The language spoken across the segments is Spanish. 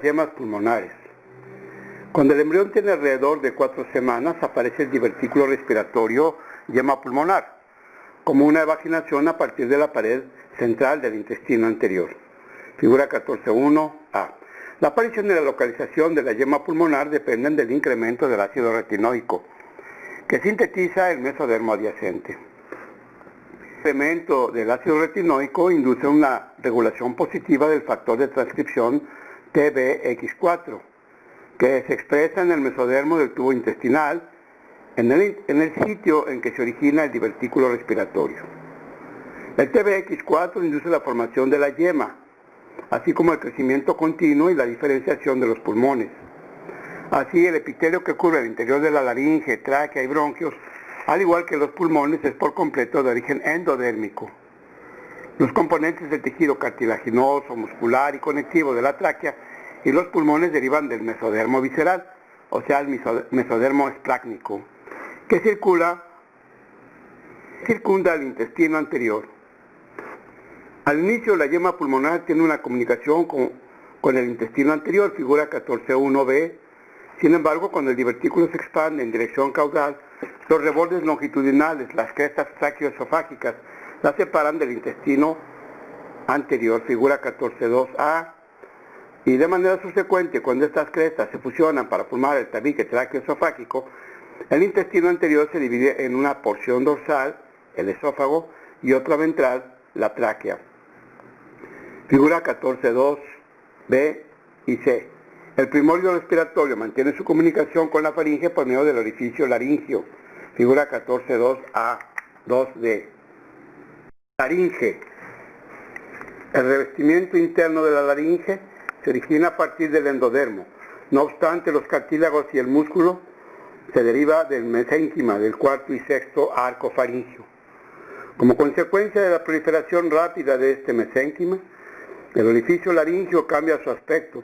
yemas pulmonares. Cuando el embrión tiene alrededor de 4 semanas, aparece el divertículo respiratorio yema pulmonar, como una evaginación a partir de la pared central del intestino anterior. Figura 14.1a. La aparición y la localización de la yema pulmonar dependen del incremento del ácido retinoico, que sintetiza el mesodermo adyacente. El incremento del ácido retinoico induce una regulación positiva del factor de transcripción TBX4, que se expresa en el mesodermo del tubo intestinal, en el sitio en que se origina el divertículo respiratorio. El TBX4 induce la formación de la yema, así como el crecimiento continuo y la diferenciación de los pulmones. Así, el epitelio que cubre el interior de la laringe, tráquea y bronquios, al igual que los pulmones, es por completo de origen endodérmico. Los componentes del tejido cartilaginoso, muscular y conectivo de la tráquea y los pulmones derivan del mesodermo visceral, o sea, el mesodermo esplácnico, que circunda el intestino anterior. Al inicio, la yema pulmonar tiene una comunicación con el intestino anterior, figura 14.1b. Sin embargo, cuando el divertículo se expande en dirección caudal, los rebordes longitudinales, las crestas traqueoesofágicas, la separan del intestino anterior, figura 14.2a, y de manera subsecuente, cuando estas crestas se fusionan para formar el tabique traqueoesofágico, el intestino anterior se divide en una porción dorsal, el esófago, y otra ventral, la tráquea. Figura 14.2b y c. El primordio respiratorio mantiene su comunicación con la faringe por medio del orificio laringio. Figura 14.2a, 2d. Laringe. El revestimiento interno de la laringe se origina a partir del endodermo. No obstante, los cartílagos y el músculo se deriva del mesénquima del cuarto y sexto arco faringio. Como consecuencia de la proliferación rápida de este mesénquima, el orificio laringio cambia su aspecto,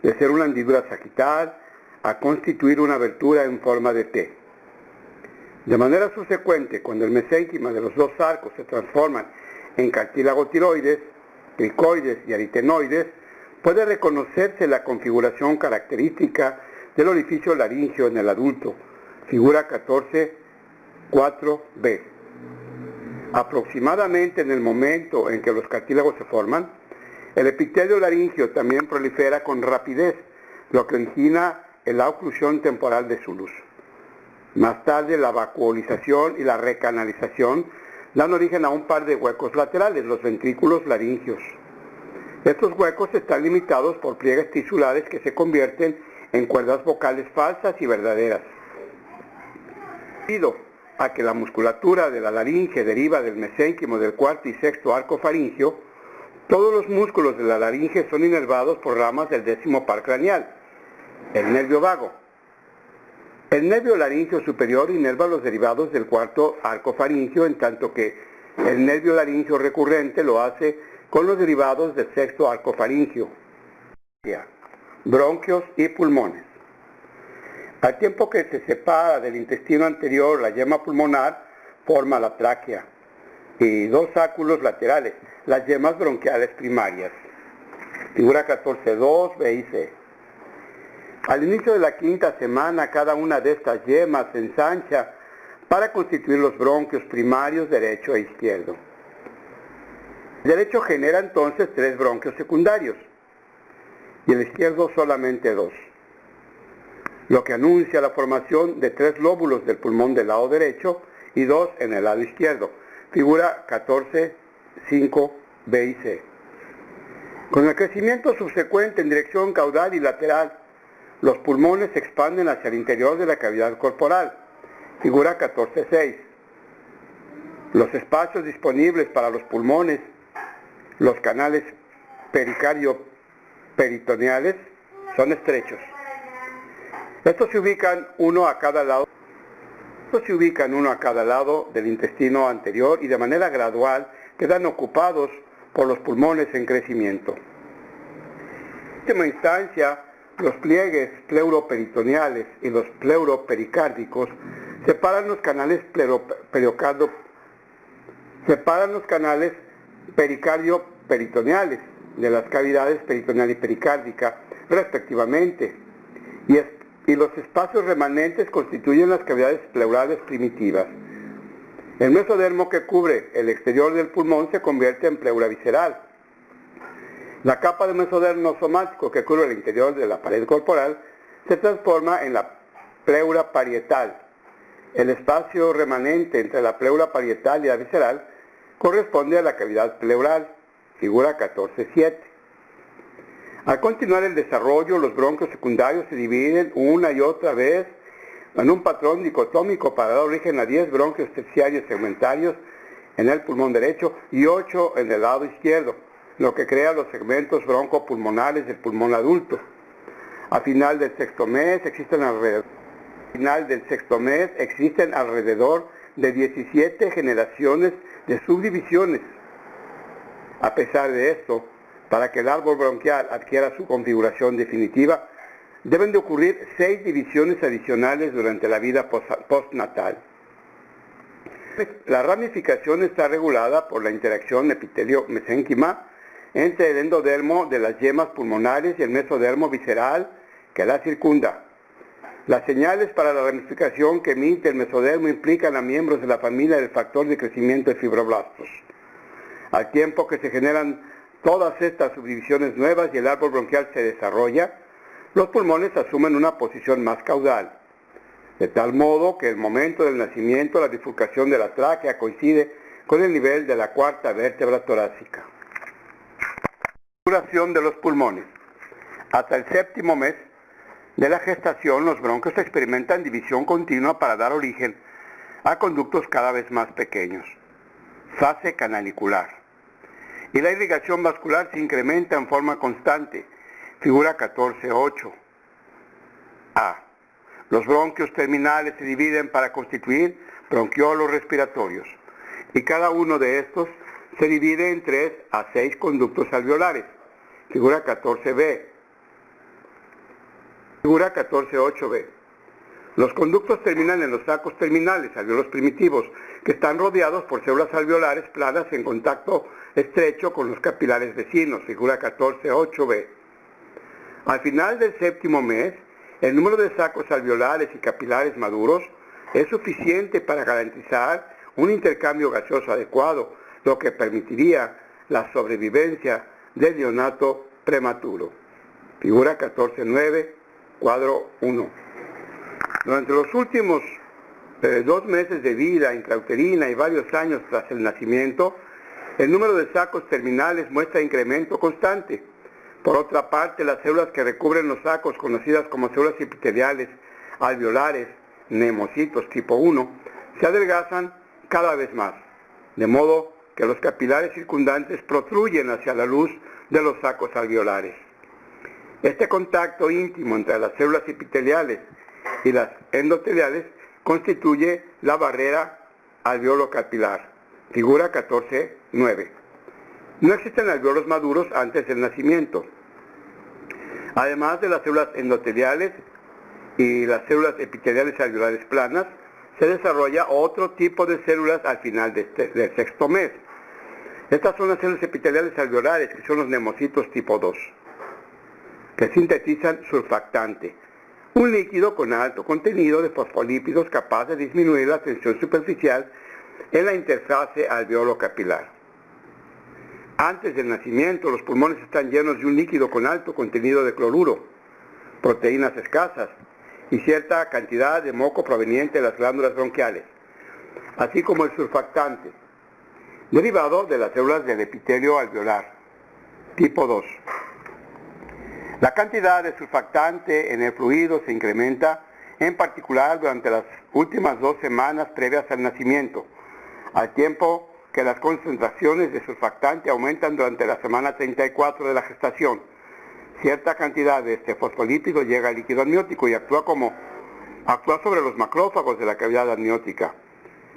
de ser una hendidura sagital a constituir una abertura en forma de T. De manera subsecuente, cuando el mesénquima de los dos arcos se transforman en cartílago tiroides, cricoides y aritenoides, puede reconocerse la configuración característica del orificio laringio en el adulto, figura 14.4b. Aproximadamente en el momento en que los cartílagos se forman, el epitelio laringio también prolifera con rapidez, lo que origina la oclusión temporal de su luz. Más tarde, la vacuolización y la recanalización dan origen a un par de huecos laterales, los ventrículos laringios. Estos huecos están limitados por pliegues tisulares que se convierten en cuerdas vocales falsas y verdaderas. Debido a que la musculatura de la laringe deriva del mesénquimo del cuarto y sexto arco faringio, todos los músculos de la laringe son inervados por ramas del 10º par craneal, el nervio vago. El nervio laringio superior inerva los derivados del cuarto arco faringio, en tanto que el nervio laringio recurrente lo hace con los derivados del sexto arco faringio, bronquios y pulmones. Al tiempo que se separa del intestino anterior, la yema pulmonar forma la tráquea y dos sáculos laterales, las yemas bronquiales primarias. Figura 14.2, B y C. Al inicio de la 5ª semana, cada una de estas yemas se ensancha para constituir los bronquios primarios derecho e izquierdo. El derecho genera entonces 3 bronquios secundarios y el izquierdo solamente 2, lo que anuncia la formación de 3 lóbulos del pulmón del lado derecho y 2 en el lado izquierdo. Figura 14.5, B y C. Con el crecimiento subsecuente en dirección caudal y lateral, los pulmones se expanden hacia el interior de la cavidad corporal. Figura 14.6. Los espacios disponibles para los pulmones, los canales pericardio-peritoneales, son estrechos. Estos se ubican uno a cada lado del intestino anterior y de manera gradual quedan ocupados por los pulmones en crecimiento. En última instancia, los pliegues pleuroperitoneales y los pleuropericárdicos separan los canales pericardio-peritoneales de las cavidades peritoneal y pericárdica, respectivamente, y los espacios remanentes constituyen las cavidades pleurales primitivas. El mesodermo que cubre el exterior del pulmón se convierte en pleura visceral. La capa de mesodermo somático que cubre el interior de la pared corporal se transforma en la pleura parietal. El espacio remanente entre la pleura parietal y la visceral corresponde a la cavidad pleural, figura 14.7. Al continuar el desarrollo, los bronquios secundarios se dividen una y otra vez en un patrón dicotómico para dar origen a 10 bronquios terciarios segmentarios en el pulmón derecho y 8 en el lado izquierdo, lo que crea los segmentos broncopulmonales del pulmón adulto. Al final del sexto mes existen alrededor de 17 generaciones de subdivisiones. A pesar de esto, para que el árbol bronquial adquiera su configuración definitiva, deben de ocurrir 6 divisiones adicionales durante la vida postnatal. La ramificación está regulada por la interacción epitelio-mesénquima entre el endodermo de las yemas pulmonares y el mesodermo visceral que la circunda. Las señales para la ramificación que emite el mesodermo implican a miembros de la familia del factor de crecimiento de fibroblastos. Al tiempo que se generan todas estas subdivisiones nuevas y el árbol bronquial se desarrolla, los pulmones asumen una posición más caudal, de tal modo que el momento del nacimiento la bifurcación de la tráquea coincide con el nivel de la cuarta vértebra torácica. Duración de los pulmones. Hasta el séptimo mes de la gestación, los bronquios experimentan división continua para dar origen a conductos cada vez más pequeños. Fase canalicular. Y la irrigación vascular se incrementa en forma constante, figura 14.8. A. Los bronquios terminales se dividen para constituir bronquiolos respiratorios, y cada uno de estos se divide en 3 a 6 conductos alveolares, figura 14b. Figura 14.8b. Los conductos terminan en los sacos terminales, alveolos primitivos, que están rodeados por células alveolares planas en contacto estrecho con los capilares vecinos, figura 14.8b. Al final del séptimo mes, el número de sacos alveolares y capilares maduros es suficiente para garantizar un intercambio gaseoso adecuado, lo que permitiría la sobrevivencia del neonato prematuro. Figura 14.9, cuadro 1. Durante los últimos 2 meses de vida intrauterina y varios años tras el nacimiento, el número de sacos terminales muestra incremento constante. Por otra parte, las células que recubren los sacos, conocidas como células epiteliales alveolares, nemocitos tipo 1, se adelgazan cada vez más, de modo que los capilares circundantes protruyen hacia la luz de los sacos alveolares. Este contacto íntimo entre las células epiteliales y las endoteliales constituye la barrera alveolo-capilar, figura 14.9. No existen alveolos maduros antes del nacimiento. Además de las células endoteliales y las células epiteliales alveolares planas, se desarrolla otro tipo de células al final del sexto mes. Estas son las células epiteliales alveolares, que son los nemocitos tipo 2, que sintetizan surfactante, un líquido con alto contenido de fosfolípidos capaz de disminuir la tensión superficial en la interfase alveolo-capilar. Antes del nacimiento, los pulmones están llenos de un líquido con alto contenido de cloruro, proteínas escasas y cierta cantidad de moco proveniente de las glándulas bronquiales, así como el surfactante, derivado de las células del epitelio alveolar, tipo 2. La cantidad de surfactante en el fluido se incrementa, en particular durante las últimas 2 semanas previas al nacimiento, al tiempo que las concentraciones de surfactante aumentan durante la semana 34 de la gestación. Cierta cantidad de este fosfolípido llega al líquido amniótico y actúa sobre los macrófagos de la cavidad amniótica.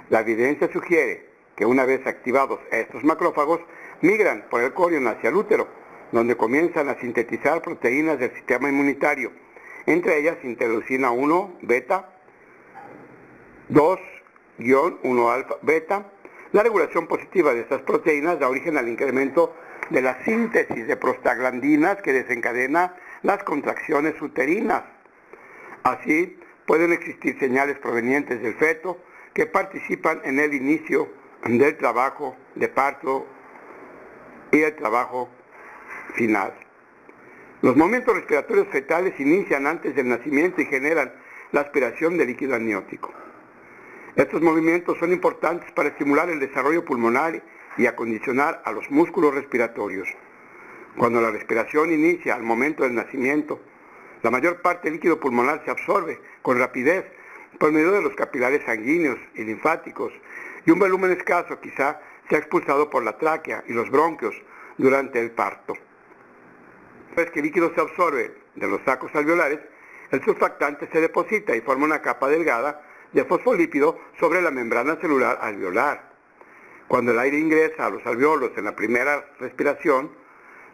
La evidencia sugiere que una vez activados estos macrófagos, migran por el corion hacia el útero, donde comienzan a sintetizar proteínas del sistema inmunitario, entre ellas interleucina 1 beta, 2-1 alfa beta. La regulación positiva de estas proteínas da origen al incremento de la síntesis de prostaglandinas que desencadena las contracciones uterinas. Así, pueden existir señales provenientes del feto que participan en el inicio del trabajo de parto y el trabajo final. Los momentos respiratorios fetales inician antes del nacimiento y generan la aspiración de líquido amniótico. Estos movimientos son importantes para estimular el desarrollo pulmonar y acondicionar a los músculos respiratorios. Cuando la respiración inicia al momento del nacimiento, la mayor parte del líquido pulmonar se absorbe con rapidez por medio de los capilares sanguíneos y linfáticos, y un volumen escaso quizá sea expulsado por la tráquea y los bronquios durante el parto. Una vez que el líquido se absorbe de los sacos alveolares, el surfactante se deposita y forma una capa delgada de fosfolípido sobre la membrana celular alveolar. Cuando el aire ingresa a los alveolos en la primera respiración,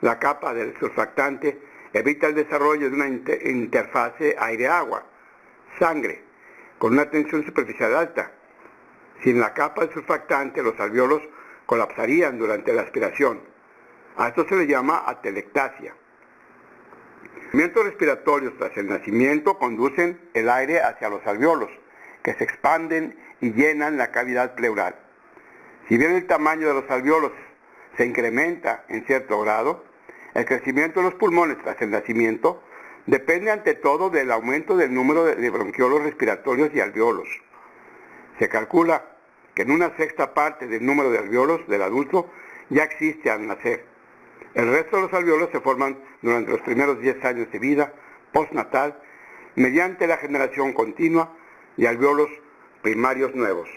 la capa del surfactante evita el desarrollo de una interfase aire-agua, sangre, con una tensión superficial alta. Sin la capa del surfactante, los alveolos colapsarían durante la aspiración. A esto se le llama atelectasia. Los movimientos respiratorios tras el nacimiento conducen el aire hacia los alveolos, que se expanden y llenan la cavidad pleural. Si bien el tamaño de los alveolos se incrementa en cierto grado, el crecimiento de los pulmones tras el nacimiento depende ante todo del aumento del número de bronquiolos respiratorios y alveolos. Se calcula que en una sexta parte del número de alveolos del adulto ya existe al nacer. El resto de los alveolos se forman durante los primeros 10 años de vida postnatal mediante la generación continua de alveolos primarios nuevos.